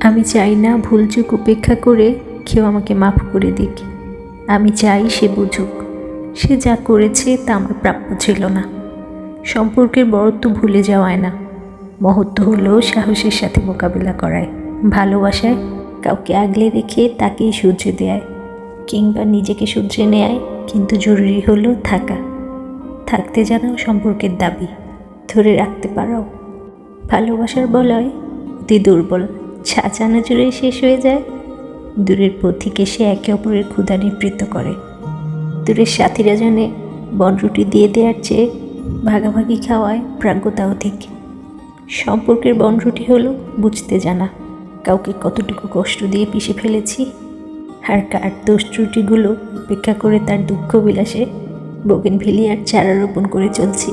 আমি চাই না ভুলচুক উপেক্ষা করে কেউ আমাকে মাফ করে দিক। আমি চাই সে বুঝুক সে যা করেছে তা আমার প্রাপ্য ছিল না। সম্পর্কের বড়ত্ব ভুলে যাওয়ায় না, মহত্ব হলো সাহসের সাথে মোকাবিলা করায়। ভালোবাসায় কাউকে আগলে রেখে তাকেই শুধরে দেয় কিংবা নিজেকে শুধরে নেয়, কিন্তু জরুরি হলো থাকতে জানাও সম্পর্কের দাবি, ধরে রাখতে পারাও। ভালোবাসার বলয় অতি দুর্বল, ছাঁচানো জুড়ে শেষ হয়ে যায়। দূরের পথিক এসে একে অপরের ক্ষুধা নিবৃত্ত করে। দূরের সাথীরা জানে বনরুটি দিয়ে দেওয়ার চেয়ে ভাগাভাগি খাওয়ায় প্রাজ্ঞতা অধিক। সম্পর্কের বনরুটি হলো বুঝতে জানা কাউকে কতটুকু কষ্ট দিয়ে পিষে ফেলেছি, আর কার দোষ ত্রুটিগুলো উপেক্ষা করে তার দুঃখ বিলাসে বোগেনভেলিয়ার চারা রোপণ করে চলছি।